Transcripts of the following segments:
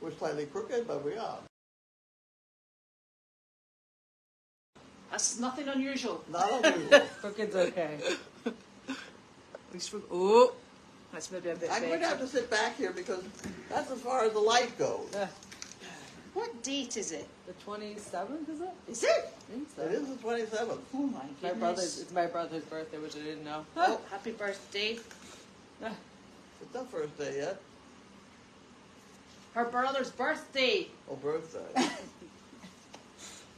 We're slightly crooked, but we are. That's nothing unusual. Not unusual. Crooked's okay. At least oh, that's maybe a bit I'm going to better. have to sit back here because that's as far as the light goes. What date is it? The 27th, is it? Is it? I think so. It is the 27th. Oh my goodness. It's my brother's birthday, which I didn't know. Oh, happy birthday. It's not first day yet. Her brother's birthday. Oh, birthday. I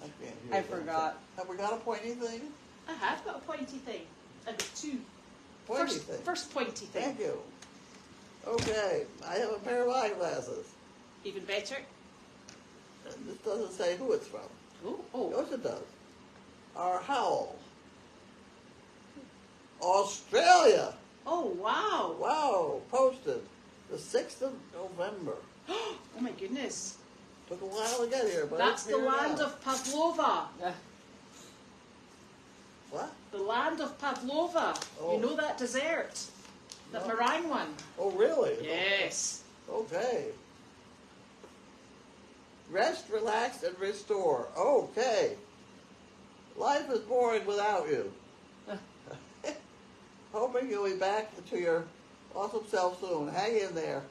can't hear I that. forgot. Have we got a pointy thing? I have got a pointy thing. I've got two. Pointy thing. First pointy thing. Thank you. Okay, I have a pair of eyeglasses. Even better. And this doesn't say who it's from. Oh. Yes, it does. Our Howl. Australia. Oh, wow. Wow, posted the 6th of November. Oh my goodness. Took a while to get here, but That's it's the here land now. of Pavlova. What? The land of Pavlova. Oh. You know that dessert? That No. meringue one? Oh, really? Yes. Okay. Rest, relax, and restore. Okay. Life is boring without you. Hoping you'll be back to your awesome self soon. Hang in there.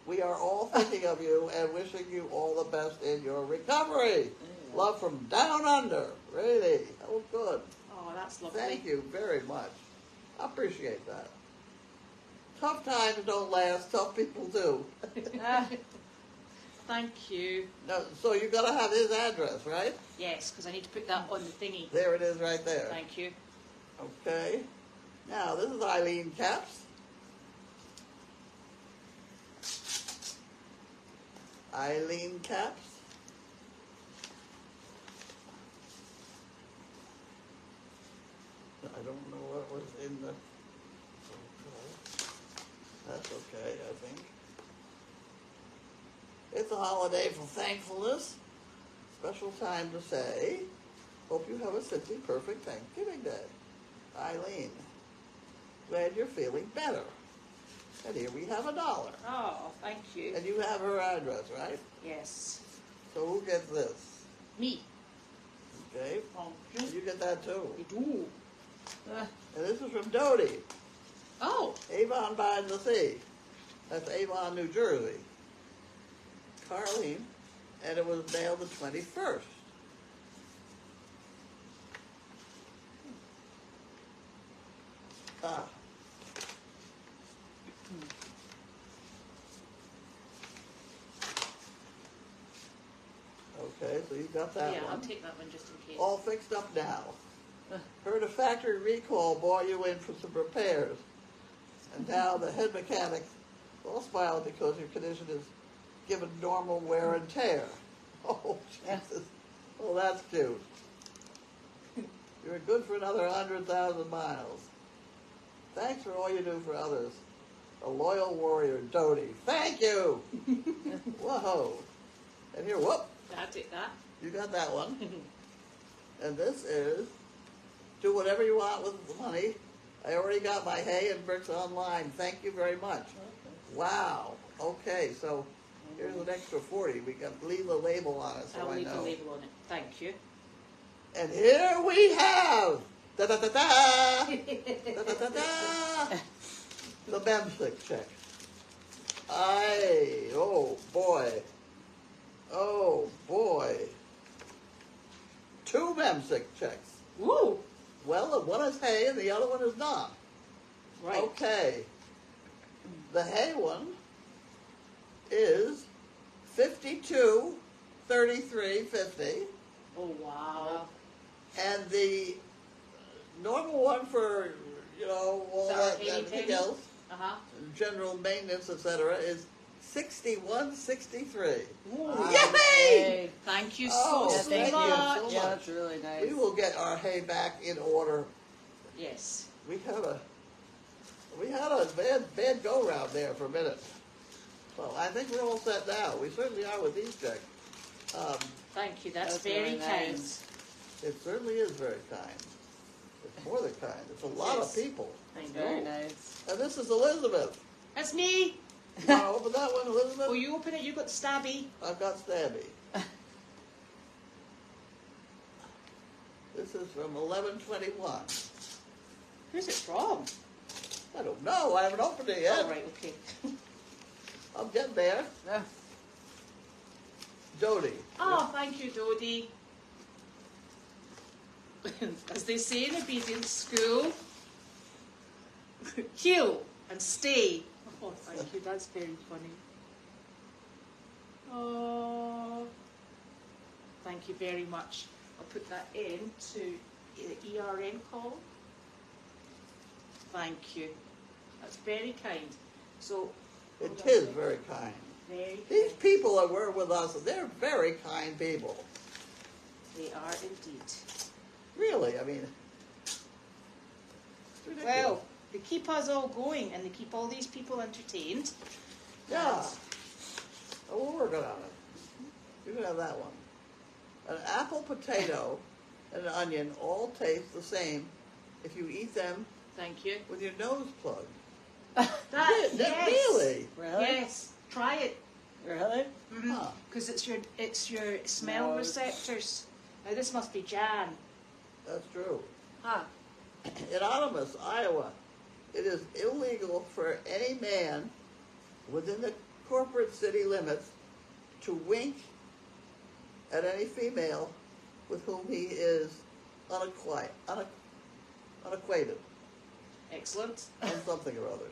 We are all thinking of you and wishing you all the best in your recovery. Love from down under. Really. Oh, good. Oh, that's lovely. Thank you very much. I appreciate that. Tough times don't last. Tough people do. Thank you. No, so you got to have his address, right? Yes, because I need to put that on the thingy. There it is right there. Thank you. Okay. Now, this is Eileen Caps. Eileen Caps. I don't know what was in the... Okay. That's okay, I think. It's a holiday for thankfulness. Special time to say, hope you have a simply perfect Thanksgiving Day. Eileen, glad you're feeling better. And here we have $1. Oh, thank you. And you have her address, right? Yes. So who gets this? Me. Okay. Oh, You get that too. you do. And this is from Dodie. Oh. Avon by the Sea. That's Avon, New Jersey. Carlene. And it was mailed the 21st. Ah. Okay, so you got that Yeah, one. I'll take that one just in case. All fixed up now. Heard a factory recall brought you in for some repairs. And now the head mechanic all smiled because your condition is given normal wear and tear. Oh, Jesus. Oh, that's cute. You're good for another 100,000 miles. Thanks for all you do for others. A loyal warrior, Dodie. Thank you! Whoa. And here, whoop, I'll take that. you got that one. And this is, do whatever you want with the money. I already got my hay and bricks online. Thank you very much. Wow. Okay, so here's an extra 40. We got leave a label on it so I'll I leave the know. label on it. Thank you. And here we have da da da da da da da da the Memsick check. Oh boy. Oh boy. 2 Memsick checks. Woo! Well, one is hay and the other one is not. Right. Okay. The hay one is 52.33.50, Oh, wow. and the normal one for all Is that that our 80 everything penny? else, Uh-huh. general maintenance, etc., is 61.63. Ooh. Yay! Thank you Oh, so thank you much. so Yeah, much. that's really nice. We will get our hay back in order. Yes. We had a bad go round there for a minute. Well, I think we're all set now. We certainly are with these checks. Thank you. That's, That's very really kind. nice. It certainly is very kind. It's more than kind. It's a lot of Yes. people. I know. Very nice. And this is Elizabeth. That's me. You want to open that one, Elizabeth? Oh, you open it, you got the stabby. I've got Stabby. This is from 11/21. Who's it from? I don't know. I haven't opened it yet. Oh, right, okay. I'll get there. Yeah. Dodie. Oh, thank you, Dodie. As they say in obedience school, heal and stay. Oh, thank you. That's very funny. Oh, thank you very much. I'll put that into the ERN call. Thank you. That's very kind. So It is very kind. very These kind. people that were with us, they're very kind people. They are indeed. Really, I mean, it's ridiculous. Well, they keep us all going and they keep all these people entertained. Yeah. Oh, we're working on it. You can have that one. An apple, potato, and an onion all taste the same if you eat them Thank you. with your nose plugged. That, yes. Really? Really? Yes. Try it. Really? Huh. Because it's your smell Nose. receptors. Now this must be Jan. That's true. Huh. In Animas, Iowa, it is illegal for any man within the corporate city limits to wink at any female with whom he is unacquainted Excellent. on something or other.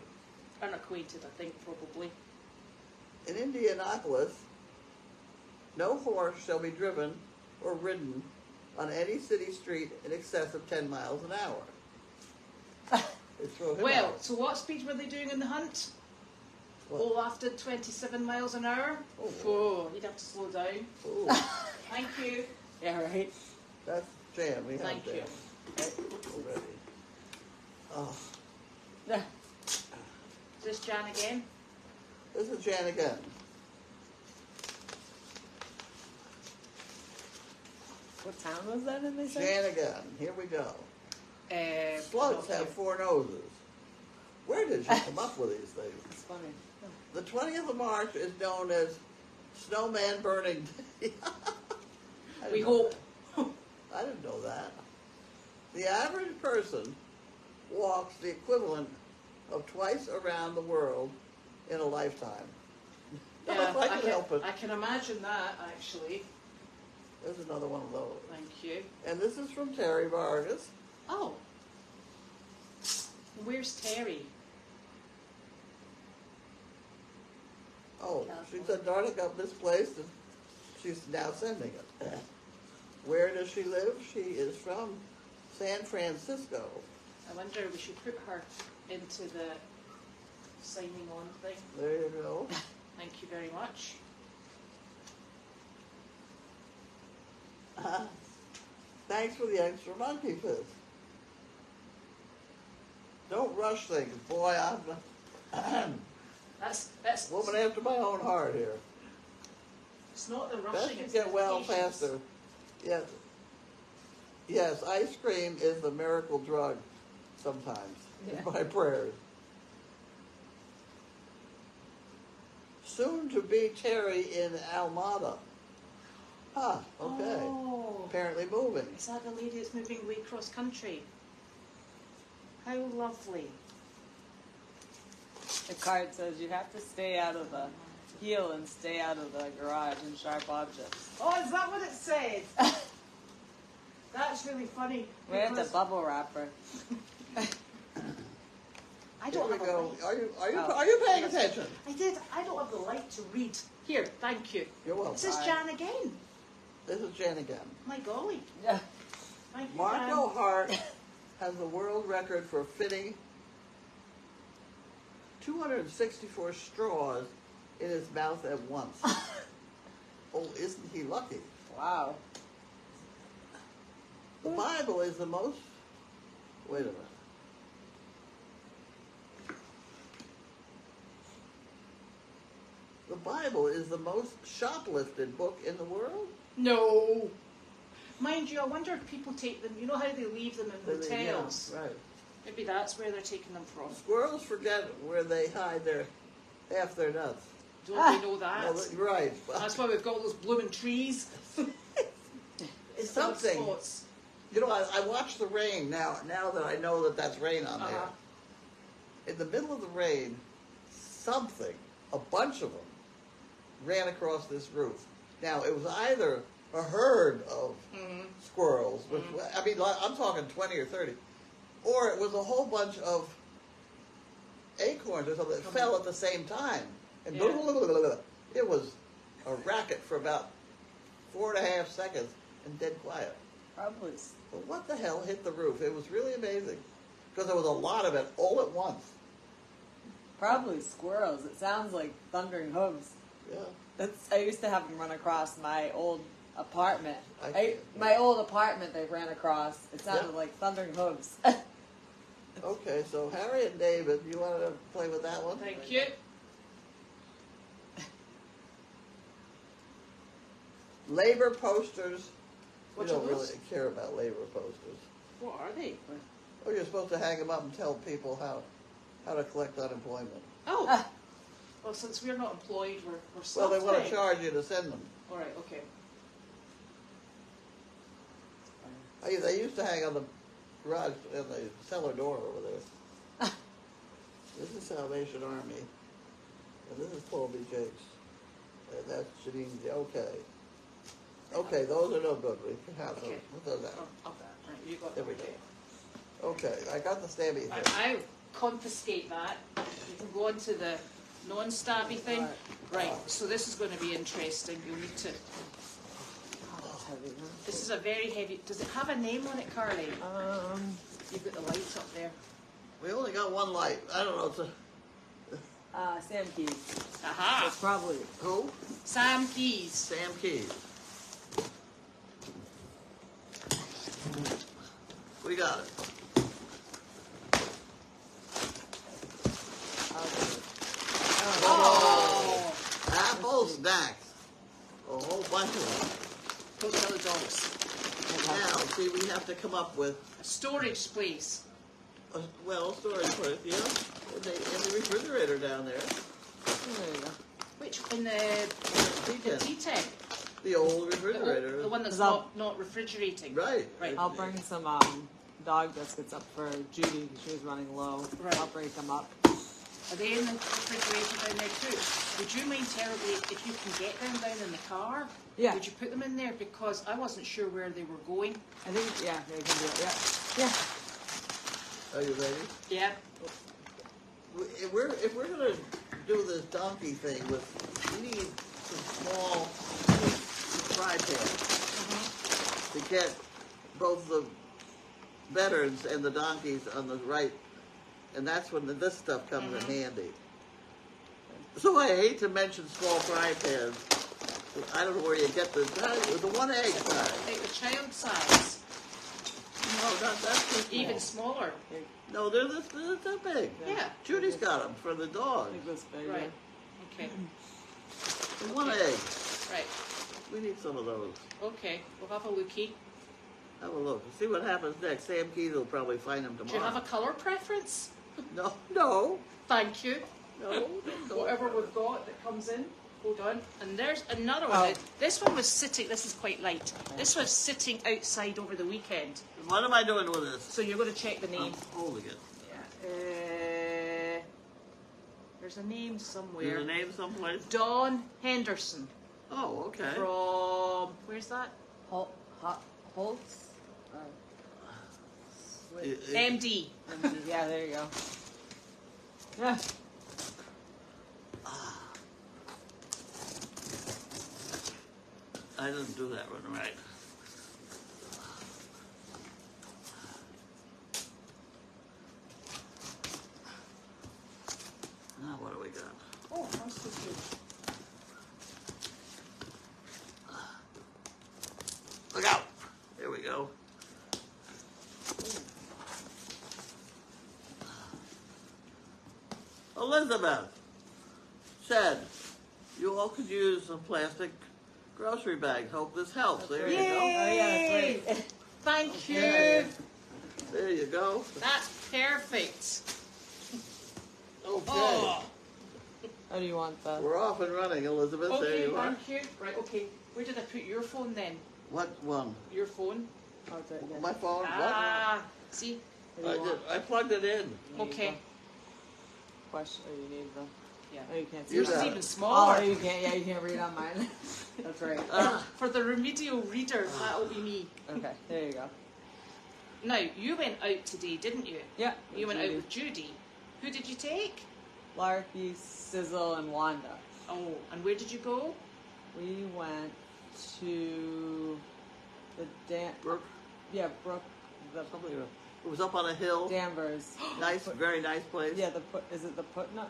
Unacquainted, I think, probably. In Indianapolis, no horse shall be driven or ridden on any city street in excess of 10 miles an hour. They throw him Well, out. so what speed were they doing in the hunt? What? Oh, after 27 miles an hour? Oh. Oh, you'd have to slow down. Ooh, Thank you. Yeah, right. that's jam. We have Thank jam you. already. Oh, Yeah. Is this Jan again? this is Jan again. What town was that in, they said? Jan again. Here we go. Slugs not have here. 4 noses. Where did you come up with these things? It's funny. The 20th of March is known as Snowman Burning Day. I We didn't know hope. that. I didn't know that. The average person walks the equivalent of twice around the world in a lifetime. Yeah, If I can help it. I can imagine that, actually. There's another one of those. Thank you. And this is from Terry Vargas. Oh. Where's Terry? Oh, she said Darla got misplaced and she's now sending it. Where does she live? She is from San Francisco. I wonder we should put her into the signing on thing. There you go. Thank you very much. Thanks for the extra monkey fist. Don't rush things. Boy, I'm That's a woman after my own heart here. It's not the Best rushing. to It's get the well patience. faster. Yes. Yes, ice cream is the miracle drug sometimes. Yeah. In my prayers. Soon to be Terry in Almada. Ah, okay. Oh, Apparently moving. is that the lady that's moving away cross country? How lovely. The card says you have to stay out of the heel and stay out of the garage and sharp objects. Oh, is that what it said? That's really funny. Where's the because bubble wrapper? I Here don't we have a go. light. Are you paying attention? I did. I don't have the light to read. Here, thank you. You're welcome. This is Jan again. This is Jan again. My golly. Yeah. Thank you, Marco Jan. Hart has the world record for fitting 264 straws in his mouth at once. Oh, isn't he lucky? Wow. The Bible is the most... Wait a minute. The Bible is the most shoplifted book in the world? No. Mind you, I wonder if people take them. You know how they leave them in Yeah, hotels? right. Maybe that's where they're taking them from. Squirrels forget where they hide their half their nuts. Don't we know that? Well, right. Well, That's why we've got those blooming trees. It's Something. spots. you know, I watch the rain now that I know that that's rain on there. Uh-huh. In the middle of the rain, something, a bunch of them, ran across this roof. Now, it was either a herd of squirrels, which, I mean, I'm talking 20 or 30, or it was a whole bunch of acorns or something that fell at the same time. And Yeah. it was a racket for about 4.5 seconds and dead quiet. Probably. But what the hell hit the roof? It was really amazing. Because there was a lot of it all at once. Probably squirrels. It sounds like thundering hooves. Yeah. I used to have them run across my old apartment. I- My old apartment they ran across. It sounded Yeah. like thundering hooves. Okay, so Harry and David, you want to play with that one? Thank you. Labor posters. We What are don't really those? care about labor posters. What are they? Oh, you're supposed to hang them up and tell people how to collect unemployment. Oh. Well, since we're not employed, we're Well, they want to self-pay. charge you to send them. All right, okay. They used to hang on the garage in the cellar door over there. This is Salvation Army, and this is Paul B. Jakes, and that's Janine. Okay. Okay, those are no good. We can have those. Okay. Put those out. Oh, okay. Right, you got There that. we go. Okay, I got the stabby thing. I confiscate that. You can go on to the non-stabby thing. Right, so this is going to be interesting. You'll need to... That's heavy, huh? This is a very heavy... Does it have a name on it, Carly? You've got the light up there. We only got one light. I don't know. It's a, Sam Keys. Aha! It's probably. who? Sam Keys. Sam Keys. We got it. Oh! Apple snacks. A whole bunch of them. Go tell the dogs. Now, see, we have to come up with, A storage space. storage place, yeah, in the refrigerator down there. There you go. Which, in the tea tent? The old refrigerator. The one that's Is that- not refrigerating. Right. Right. I'll bring some dog biscuits up for Judy. She was running low. Right. I'll break them up. Are they in the refrigerator down there too? Would you mind terribly, if you can get them down in the car? Yeah. Would you put them in there? Because I wasn't sure where they were going. I think, yeah, they can do it. Yeah. Yeah. Are you ready? Yeah. If we're gonna do this donkey thing we need some small fry pans to get both the veterans and the donkeys on the right, and that's when this stuff comes in handy. So I hate to mention small fry pans. I don't know where you get the 1 egg size. Like the child size. No, that's too small. Even smaller. No, they're that big. Yeah. Judy's got them for the I dog. think this big. Right. Okay. And 1 egg. Right. We need some of those. Okay. We'll have a lookie. Have a look. See what happens next. Sam Keys will probably find them Do you tomorrow. have a colour preference? No. Thank you. No. Whatever we've got that comes in. Hold on. And there's another Oh. one. This one was sitting, this is quite light. This was sitting outside over the weekend. What am I doing with this? So you're going to check the name. I'm holding it. Yeah. There's a name Is somewhere. the name someplace? Dawn Henderson. Oh, okay. From, where's that? Holtz? MD. Yeah, there you go. Yeah. I didn't do that one right. Now what do we got? Oh, that's so good. Look out! There we go. Elizabeth said, you all could use some plastic grocery bags. Hope this helps. There you go. Oh, yeah, that's right. Thank you. Okay. There you go. That's perfect. Okay. Oh. Oh, do you want the? We're off and running, Elizabeth. There Okay, you are. thank you. Right, okay. Where did I put your phone then? What one? Your phone? Oh, it's right here. My phone? Ah, see? What do you want? I plugged it in. You need Okay. the Question. Oh, you need the. Yeah. Oh, you can't see Yours got is it. even Oh, smaller. you can't. Yeah, you can't read on mine. That's right. For the remedial reader, that'll be me. Okay, there you go. Now, you went out today, didn't you? Yeah. You went out Judy. with Judy. Who did you take? Larky, Sizzle, and Wanda. Oh, and where did you go? We went to the Brooke, Yeah, Brooke. The something. It was up on a hill. Danvers. Nice, very nice place. Yeah, is it the Putnam?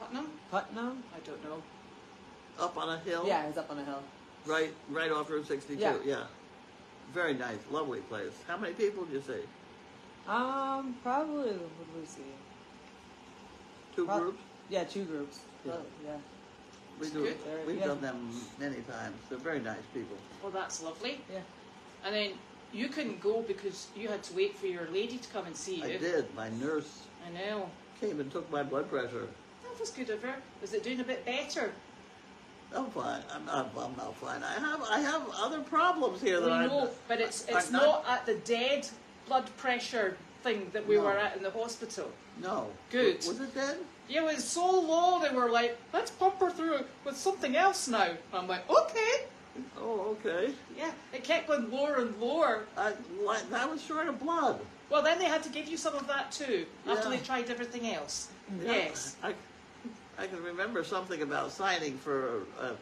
Putnam? Putnam? I don't know. Up on a hill. Yeah, it's up on a hill. Right off Route 62. Yeah. Very nice, lovely place. How many people did you see? Probably, what did we see? Two Prob- groups? Yeah, 2 groups. Yeah. Yeah. Good. We've Yeah. done them many times. They're very nice people. Well, that's lovely. Yeah. And then you couldn't go because you had to wait for your lady to come and see you. I did. My nurse I know. came and took my blood pressure. That was good of her. Was it doing a bit better? I'm fine. I'm not fine. I have other problems here that We I know, but it's I'm not at the dead blood pressure thing that we No. were at in the hospital. No. Good. Was it dead? Yeah, it was so low, they were like, let's pump her through with something else now. I'm like, okay. Oh, okay. Yeah, it kept going lower and lower. I was short of blood. Well, then they had to give you some of that too, after Yeah. they tried everything else. Yeah. Yes. I can remember something about signing for a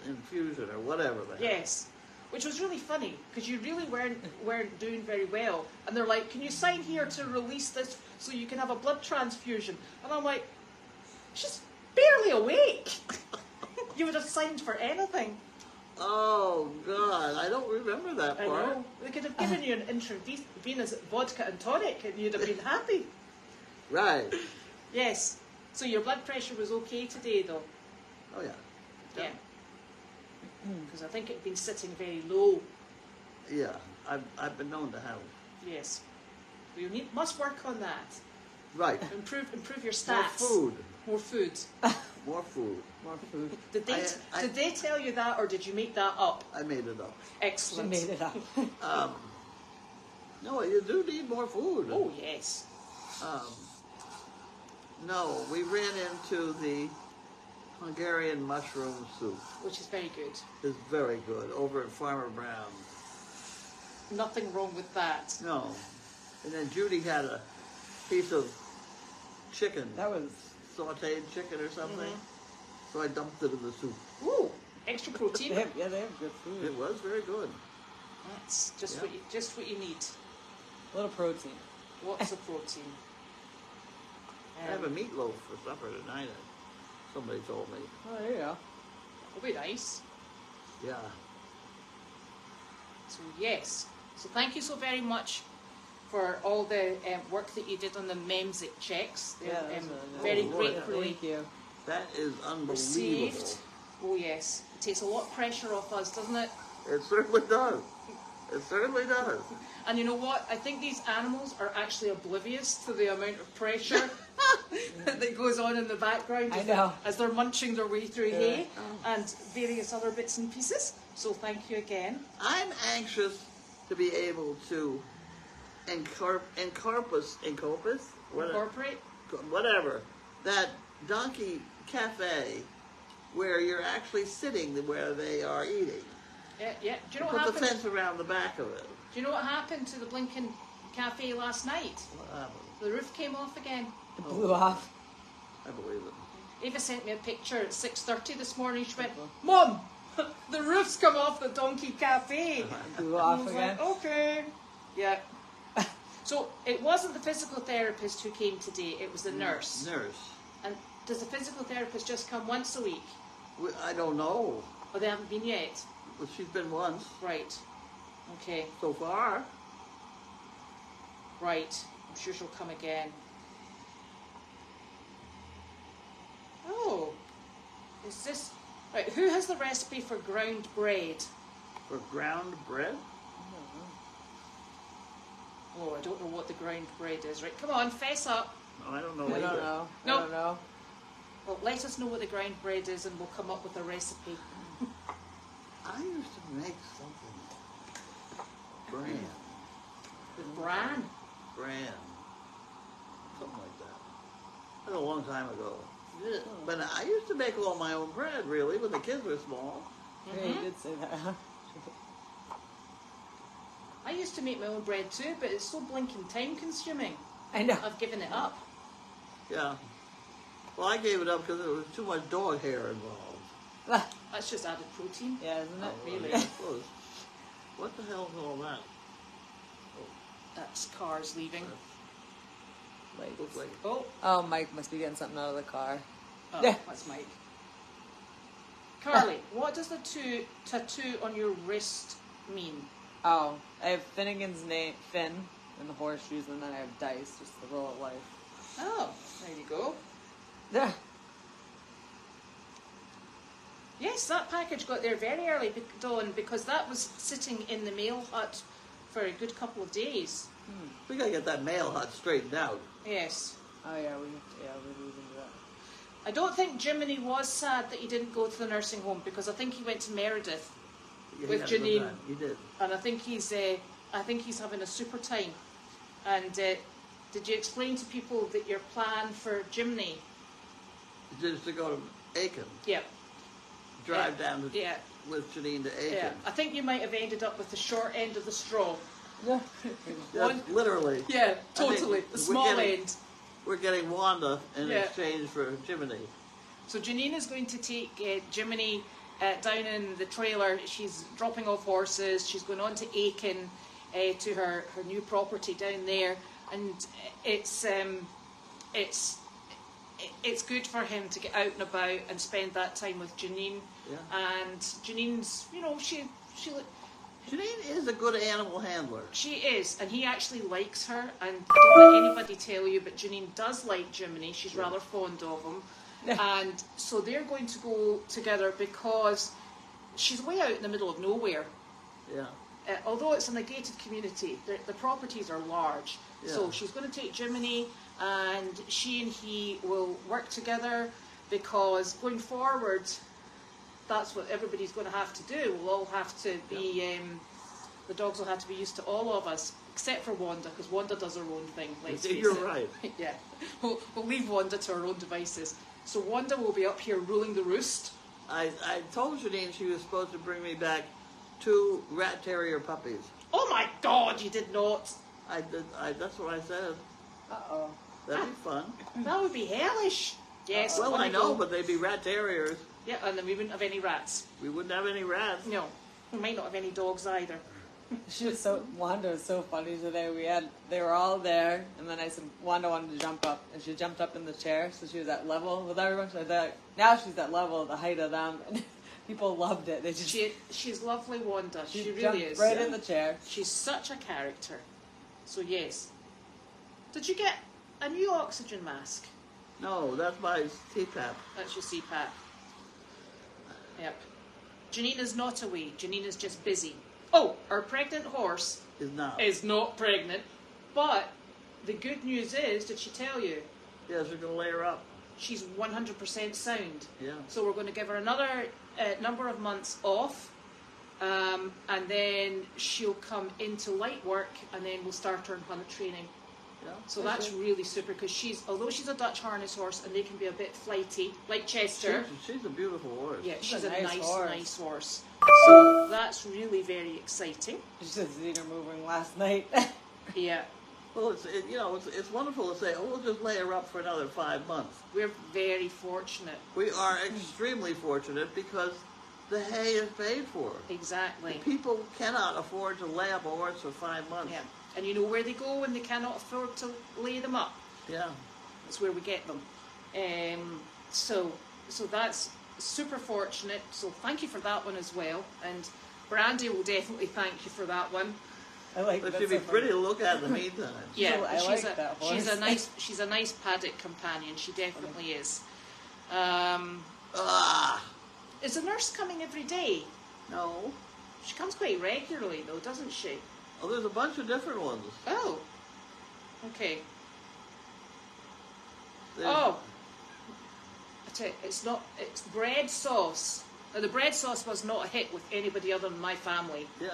infusion or whatever. Yes. Which was really funny, because you really weren't doing very well. And they're like, can you sign here to release this so you can have a blood transfusion? And I'm like, she's barely awake. You would have signed for anything. Oh, God. I don't remember that I part. know. They could have given you an intravenous vodka and tonic and you'd have been happy. Right. Yes. So your blood pressure was okay today, though? Oh, yeah. Yeah. Because I think it had been sitting very low. Yeah. I've been known to have. Yes. You must work on that. Right. Improve your More stats. food. More food. More food. More food. Did they I- did they tell you that, or did you make that up? I made it up. She Excellent. made it up. No, you do need more food. Oh yes. No, we ran into the Hungarian mushroom soup. Which is very good. It's very good over at Farmer Brown's. Nothing wrong with that. No. And then Judy had a piece of chicken, That was. sauteed chicken or something. So I dumped it in the soup. Ooh, extra protein. They have good food. It was very good. That's just Yeah. what you need. A little protein. Lots of protein. I have a meatloaf for supper tonight. Somebody told me. Oh, there you go. It'll be nice. Yeah. So yes. So thank you so very much for all the work that you did on the MEMSIC checks. They're, Yeah, that's really nice. very Oh, Lord. gratefully Thank you. That is unbelievable. received. Oh yes. It takes a lot of pressure off us, doesn't it? It certainly does. It certainly does. And you know what? I think these animals are actually oblivious to the amount of pressure that goes on in the background I as, know. as they're munching their way through Yeah. hay and various other bits and pieces. So thank you again. I'm anxious to be able to encompass Incorporate. whatever, that donkey cafe where you're actually sitting where they are eating. Yeah. Do you know what Put the happened? fence around the back of it. Do you know what happened to the blinking cafe last night? What happened? The roof came off again. It blew off. I believe it. Ava sent me a picture at 6:30 this morning. She went, "Mum, the roof's come off the donkey cafe." It blew I off was again. like, okay. Yeah. So it wasn't the physical therapist who came today, it was the nurse. Nurse. And does the physical therapist just come once a week? I don't know. Or they haven't been yet? Well, she's been once Right. Okay. so far. Right. I'm sure she'll come again. Oh. Is this... Right, who has the recipe for ground bread? For ground bread? Oh, I don't know what the ground bread is. Right, come on, fess up. No, I don't know I either. don't know. No. I don't know. Well, let us know what the ground bread is and we'll come up with a recipe. I used to make something. Bran. Bran. Bran. Something like that. That's a long time ago. Yeah. But I used to make all my own bread, really, when the kids were small. Yeah, you did say that. I used to make my own bread too, but it's so blinking time consuming. I know. I've given it up. Yeah. Well, I gave it up because there was too much dog hair involved. That's just added protein. Yeah, isn't it? Really? I suppose. What the hell is all that? That's cars leaving. Like, Looks like oh, Mike must be getting something out of the car. Oh, Yeah. that's Mike. Carly, what does the tattoo on your wrist mean? Oh, I have Finnegan's name, Finn, and the horseshoes, and then I have dice, just the roll of life. Oh, there you go. Yeah. Yes, that package got there very early, Dawn, because that was sitting in the mail hut for a good couple of days. we gotta get that mail hut straightened out. Yes. Oh yeah, we're losing that. I don't think Jiminy was sad that he didn't go to the nursing home because I think he went to Meredith Yeah, with he had a good Janine, time. He did. and I think he's having a super time. And did you explain to people that your plan for Jiminy? Just to go to Aiken, Yeah. drive down to, Yeah. with Janine to Aiken. Yeah. I think you might have ended up with the short end of the straw. Yeah. That's literally. Yeah, I think totally. The we're small getting- end. We're getting Wanda in Yeah. exchange for Jiminy. So Janine is going to take Jiminy down in the trailer. She's dropping off horses. She's going on to Aiken to her new property down there, and it's good for him to get out and about and spend that time with Janine. Yeah. And Janine's, Janine is a good animal handler. she is, and he actually likes her. And don't let anybody tell you, but Janine does like Jiminy. She's rather fond of him. And so they're going to go together because she's way out in the middle of nowhere. Yeah. Although it's in a gated community, the properties are large. So Yeah. she's going to take Jiminy, and she and he will work together because going forward, that's what everybody's going to have to do. We'll all have to be, the dogs will have to be used to all of us, except for Wanda, because Wanda does her own thing. Let's face You're it. right. Yeah, we'll leave Wanda to her own devices. So Wanda will be up here ruling the roost. I told Janine she was supposed to bring me back 2 rat terrier puppies. Oh my God, you did not. I did. That's what I said. Uh-oh. That'd be fun. That would be hellish. Yes. Well, on I you know, go. but they'd be rat terriers. Yeah, and then we wouldn't have any rats. We wouldn't have any rats. No, we might not have any dogs either. Wanda was so funny today. They were all there, and then I said Wanda wanted to jump up, and she jumped up in the chair, so she was at level with everyone. So I thought, now she's at level, the height of them, and people loved it. They just She's lovely, Wanda. She jumped really is. right in the chair. She's such a character. So yes. Did you get a new oxygen mask? No, that's my CPAP. That's your CPAP. Yep. Janine is not away. Janine is just busy. Oh, our pregnant horse Is not. pregnant. But the good news is, did she tell you? Yes, we're gonna lay her up. She's 100% sound. Yeah. So we're going to give her another number of months off. And then she'll come into light work, and then we'll start her in hunt training. Yeah. So that's really super, because although she's a Dutch harness horse and they can be a bit flighty, like Chester. She's a beautiful horse. Yeah, she's a nice nice horse. horse. So that's really very exciting. She just seen her moving last night. Yeah, Well, it's wonderful to say, oh, we'll just lay her up for another 5 months. we're very fortunate. We are extremely fortunate because the hay is paid for. Exactly. People cannot afford to lay up a horse for 5 months. Yeah, and you know where they go when they cannot afford to lay them up? Yeah. That's where we get them. So that's super fortunate. So thank you for that one as well. And Brandy will definitely thank you for that one. I like But that. she'd be pretty to look at in the meantime. Yeah, I she's like that horse. she's a nice paddock companion. She definitely is. Is the nurse coming every day? No. She comes quite regularly though, doesn't she? Oh, there's a bunch of different ones. Oh. Okay. There's, Oh. I It's not. It's bread sauce. Now the bread sauce was not a hit with anybody other than my family. Yeah,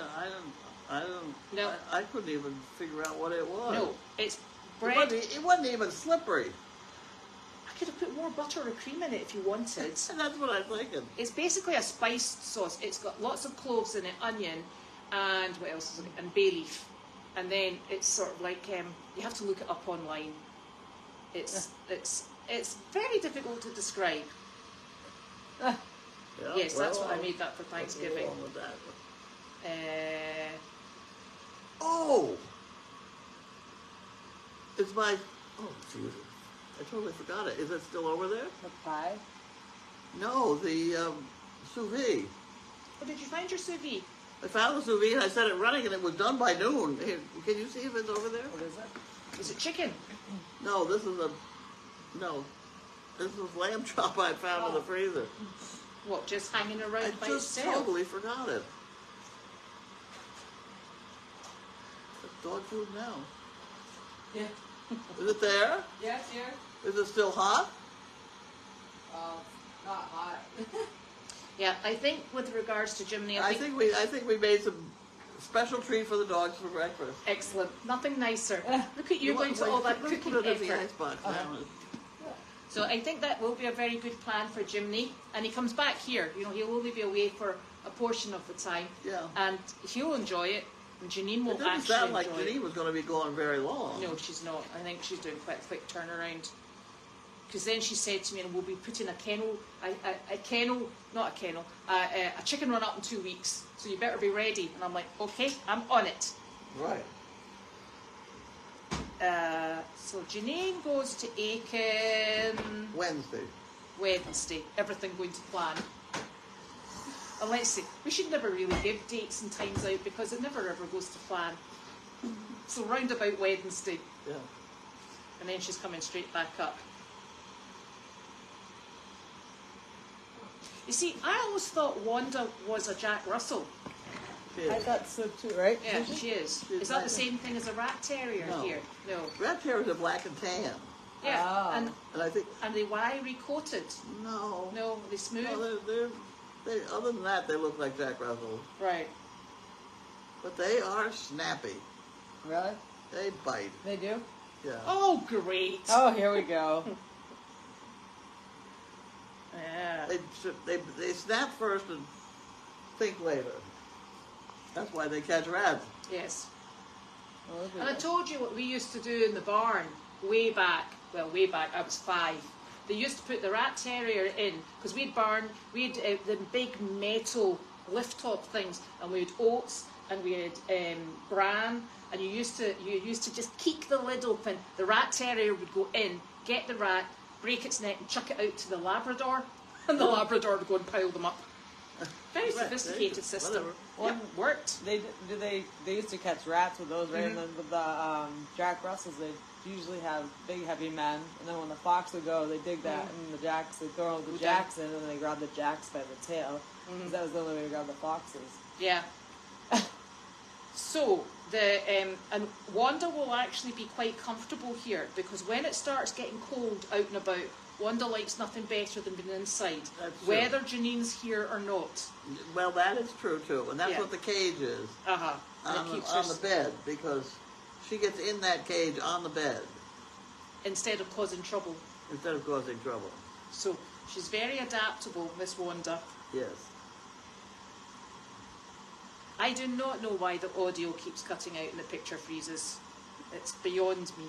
I don't. No. I couldn't even figure out what it was. No, it's bread. It wasn't even slippery. I could have put more butter or cream in it if you wanted. And that's what I'm thinking. It's basically a spiced sauce. It's got lots of cloves in it, onion, and what else is it? And bay leaf. And then it's sort of like you have to look it up online. It's very difficult to describe. Yeah, Yes, that's what I well, made that for Thanksgiving. what's wrong with that? Uh, It's my. Oh, Jesus. I totally forgot it. Is it still over there? The pie. No, the sous vide. oh, did you find your sous vide? I found the sous vide and I set it running and it was done by noon. Here, can you see if it's over there? What is it? Is it chicken? No, this is lamb chop I found in the freezer. What, just hanging I around by just itself? totally forgot it. It's dog food now. Yeah. Is it there? Yes, here. Is it still hot? Not hot. Yeah, I think with regards to Jimmy, I think we made some special treat for the dogs for breakfast. excellent. Nothing nicer. Look at you going to all that cooking put it in the effort. icebox now. So I think that will be a very good plan for Jimmy. And he comes back here. You know, he'll only be away for a portion of the time. Yeah. And he'll enjoy it. And Janine It will didn't actually sound like enjoy Janine it. was going to be going very long. No, she's not. I think she's doing quite a quick turnaround. Because then she said to me, and we'll be putting a chicken run up in 2 weeks. So you better be ready. And I'm like, okay, I'm on it. Right. So Janine goes to Aiken Wednesday. Everything going to plan. And let's see, we should never really give dates and times out because it never ever goes to plan. So round about Wednesday. Yeah. And then she's coming straight back up. You see, I always thought Wanda was a Jack Russell. She I is. thought so too, right? Yeah, she is. She's Is that the nice. same thing as a rat terrier No. here? No. Rat terriers are black and tan, Yeah. Oh. and I think And they wiry coated. no. No, they smooth. No, they other than that, they look like Jack Russell, Right. but they are snappy. Really? They bite. They do? Yeah. Oh, great. Oh, here we go. Yeah. They snap first and think later. That's why they catch rats. Yes. Oh, look at And I that. told you what we used to do in the barn way back. Well, way back, I was 5. They used to put the rat terrier in because we had the big metal lift top things, and we had oats and we had bran, and you used to just keek the lid open. The rat terrier would go in, get the rat, break its neck, and chuck it out to the Labrador, and the Labrador would go and pile them up. Very Right, sophisticated system. whatever. Yeah, worked. They used to catch rats with those, right? And then with the Jack Russells, they usually have big, heavy men. And then when the fox would go, they dig that, and the jacks, they throw the jacks in, and then they grab the jacks by the tail. 'Cause that was the only way to grab the foxes. Yeah. So and Wanda will actually be quite comfortable here because when it starts getting cold out and about, Wanda likes nothing better than being inside, That's true. whether Janine's here or not. Well, that is true too, and that's Yeah. what the cage is And it keeps on her the bed because she gets in that cage on the bed instead of causing trouble. instead of causing trouble. So she's very adaptable, Miss Wanda. Yes. I do not know why the audio keeps cutting out and the picture freezes. It's beyond me.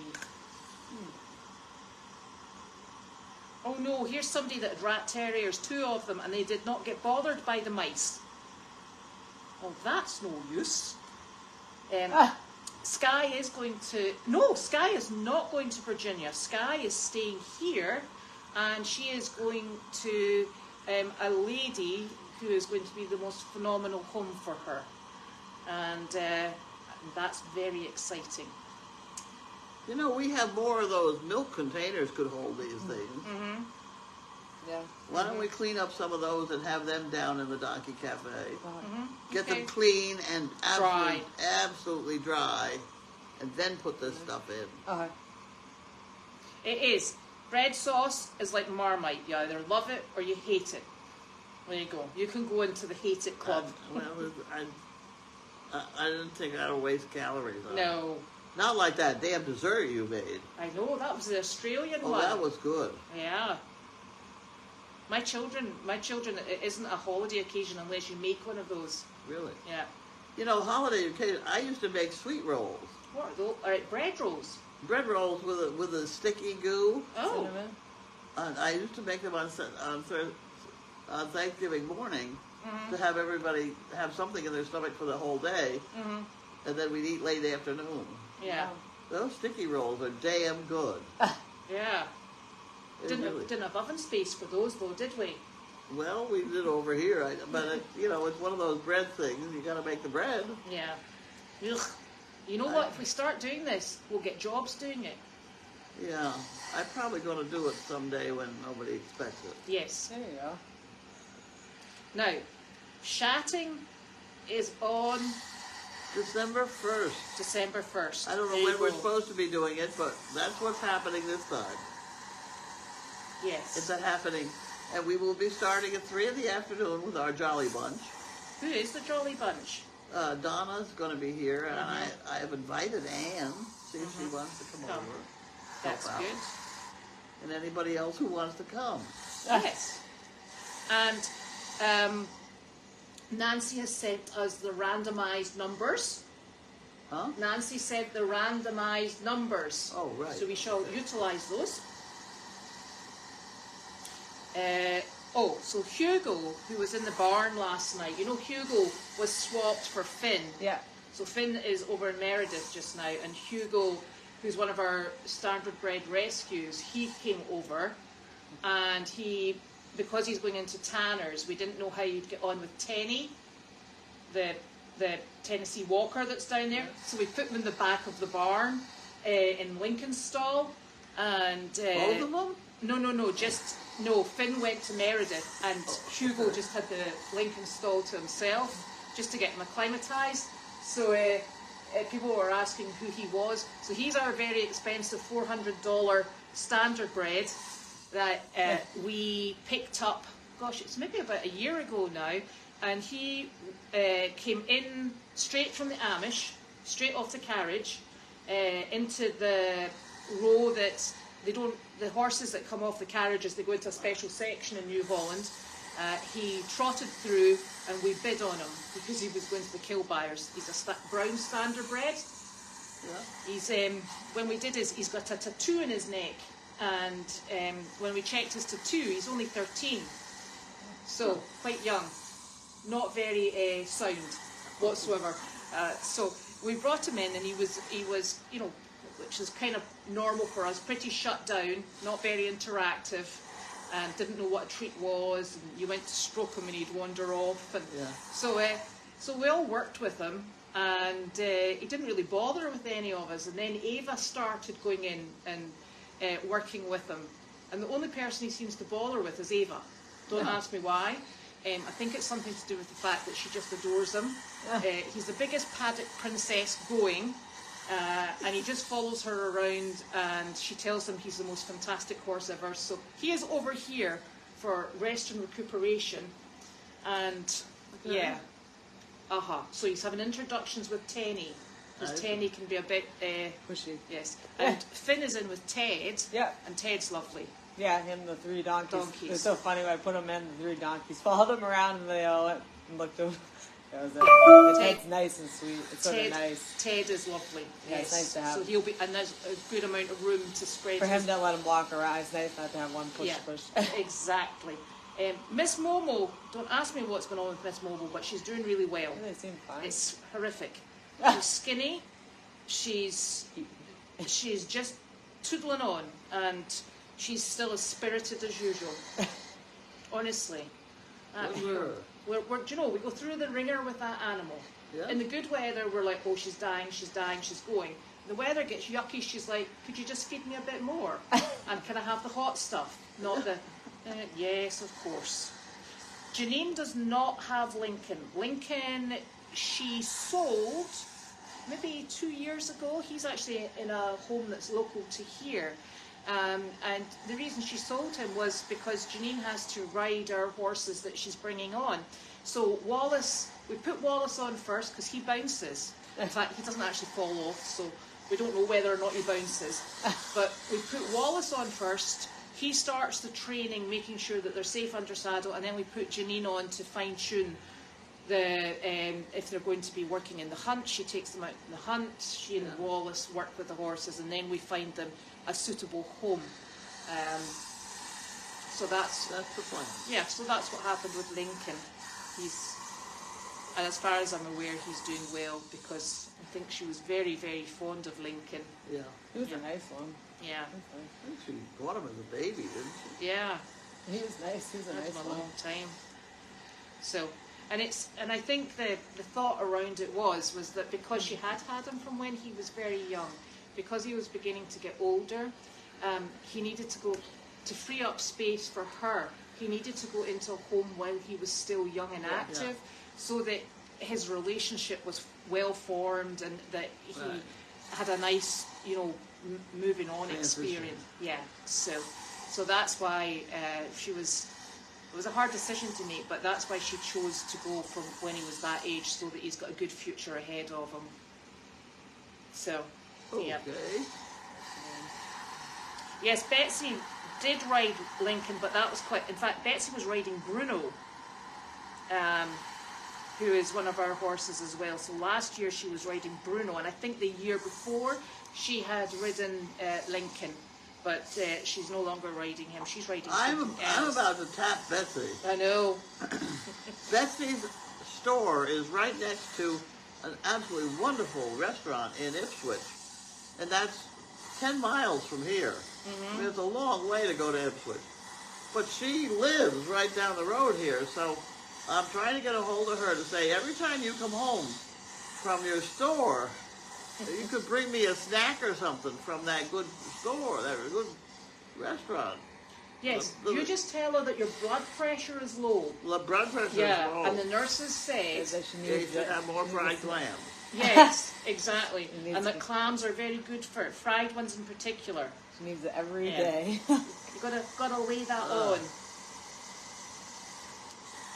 Oh no, here's somebody that had rat terriers, 2 of them, and they did not get bothered by the mice. Well, that's no use. Sky is going to... No, Sky is not going to Virginia. Sky is staying here, and she is going to a lady who is going to be the most phenomenal home for her. And that's very exciting. You know, we have more of those milk containers could hold these things. Mm-hmm. Yeah. Why don't we clean up some of those and have them down in the Donkey Cafe? Get Okay. them clean and Dry. absolutely dry, and then put this stuff in. Okay. It is. bread sauce is like Marmite. You either love it or you hate it. There you go. You can go into the hate it club. I didn't think I'd waste calories on it. No. Not like that damn dessert you made. I know, that was the Australian one. Oh, that was good. Yeah. My children, it isn't a holiday occasion unless you make one of those. Really? Yeah. You know, holiday occasion, I used to make sweet rolls. What are those? All right, bread rolls. Bread rolls with a sticky goo. Oh. Cinnamon. I used to make them on Thanksgiving morning to have everybody have something in their stomach for the whole day, and then we'd eat late afternoon. Yeah. Those sticky rolls are damn good. Yeah. Didn't have oven space for those though, did we? Well, we did over here, but it's one of those bread things. You got to make the bread. Yeah. Ugh. You know what? If we start doing this, we'll get jobs doing it. Yeah, I'm probably going to do it someday when nobody expects it. Yes. There you go. Now, shatting is on December 1st. December 1st. I don't know when we're supposed to be doing it, but that's what's happening this time. Yes. It's happening. And we will be starting at 3 in the afternoon with our Jolly Bunch. Who is the Jolly Bunch? Donna's going to be here, and I have invited Anne, see if she wants to come over. That's help out. good. And anybody else who wants to come. Yes. And Nancy has sent us the randomized numbers. Huh? Nancy said the randomized numbers. Oh, right. So we shall utilize those. So Hugo, who was in the barn last night, Hugo was swapped for Finn. Yeah. So Finn is over in Meredith just now, and Hugo, who's one of our standard bred rescues, he came over, and because he's going into Tanner's, we didn't know how he'd get on with Tenny, the Tennessee Walker that's down there. So we put him in the back of the barn in Lincoln's stall, and Both of them? No, Finn went to Meredith, and Hugo just had the Lincoln stall to himself, just to get him acclimatised. So people were asking who he was. So he's our very expensive $400 standard bred that we picked up, it's maybe about a year ago now, and he came in straight from the Amish, straight off the carriage, into the row that the horses that come off the carriages, they go into a special section in New Holland. He trotted through, and we bid on him because he was going to the kill buyers. He's a brown standard bred. Yeah. He's when we did he's got a tattoo in his neck, and when we checked his tattoo, he's only 13, so quite young, not very sound whatsoever. So we brought him in, and he was which is kind of normal for us, pretty shut down, not very interactive, and didn't know what a treat was, and you went to stroke him and he'd wander off, and so we all worked with him, and he didn't really bother with any of us. And then Ava started going in and working with him, and the only person he seems to bother with is Ava. Don't ask me why. I think it's something to do with the fact that she just adores him. He's the biggest paddock princess going. And he just follows her around, and she tells him he's the most fantastic horse ever. So he is over here for rest and recuperation, and so he's having introductions with Tenny, because Tenny can be a bit pushy. Yes, and Finn is in with Ted. Yeah, and Ted's lovely. Yeah, him the 3 donkeys. It's so funny when I put them in, the 3 donkeys followed them around, and they all went and looked over. That was it. Ted's nice and sweet. It's sort of nice. Ted is lovely. Yeah, it's nice to have. So he'll be, and there's a good amount of room to spread. For him to let him walk around, it's nice not to have one push. Exactly. Miss Momo, don't ask me what's going on with Miss Momo, but she's doing really well. Yeah, they seem fine. It's horrific. She's skinny. She's just tootling on, and she's still as spirited as usual. Honestly. We go through the ringer with that animal. Yeah. In the good weather, we're like, oh, she's dying, she's going. The weather gets yucky, she's like, could you just feed me a bit more? And can I have the hot stuff? Not the, yes, of course. Janine does not have Lincoln. Lincoln, she sold maybe 2 years ago. He's actually in a home that's local to here. And the reason she sold him was because Janine has to ride our horses that she's bringing on. So Wallace, we put Wallace on first because he bounces. In fact, he doesn't actually fall off, so we don't know whether or not he bounces. But we put Wallace on first. He starts the training, making sure that they're safe under saddle, and then we put Janine on to fine-tune if they're going to be working in the hunt. She takes them out in the hunt. She and Wallace work with the horses, and then we find them a suitable home. So that's the plan. Yeah, so that's what happened with Lincoln. And as far as I'm aware, he's doing well because I think she was very, very fond of Lincoln. Yeah. He was a nice one. Yeah. I think she bought him as a baby, didn't she? Yeah. He was nice. He was a Had nice him a one. long time. So, and I think the thought around it was that because she had him from when he was very young, because he was beginning to get older, he needed to go to free up space for her. He needed to go into a home while he was still young and active, so that his relationship was well formed and that he had a nice, moving on Transition. experience. Yeah. So that's why she was. It was a hard decision to make, but that's why she chose to go from when he was that age, so that he's got a good future ahead of him. So, yeah. Okay. Yes, Betsy did ride Lincoln, but that was quite... In fact, Betsy was riding Bruno, who is one of our horses as well. So last year she was riding Bruno, and I think the year before she had ridden Lincoln, but she's no longer riding him. She's riding something I'm else. about to tap Betsy. I know. Betsy's store is right next to an absolutely wonderful restaurant in Ipswich, and that's 10 miles from here. I mean, it's a long way to go to Ipswich. But she lives right down the road here, so I'm trying to get a hold of her to say, every time you come home from your store, you could bring me a snack or something from that good store, that good restaurant. Yes, you just tell her that your blood pressure is low. The blood pressure is low. And the nurses say... That she They needs should have more fried clams. Yes, exactly. needs And the to- clams are very good for it, fried ones in particular. She needs it every Yeah. day. You gotta lay that on.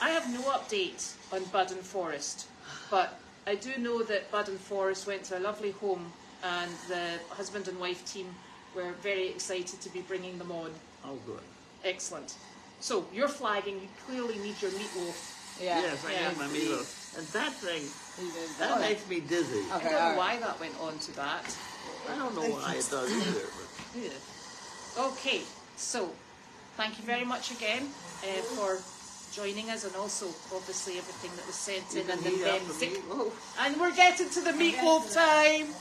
I have no update on Bud and Forrest, but I do know that Bud and Forrest went to a lovely home, and the husband and wife team were very excited to be bringing them on. Oh, good. Excellent. So you're flagging. You clearly need your meatloaf. Yeah. Yes, I Yeah. need my meatloaf. And that thing, You did that makes me dizzy. I Okay, don't know alright. why that went on to that. I don't know why it does either, but Yeah. Okay, so thank you very much again for joining us, and also obviously everything that was sent you in can and the heat up the basic. meatloaf. And we're getting to the meatloaf time.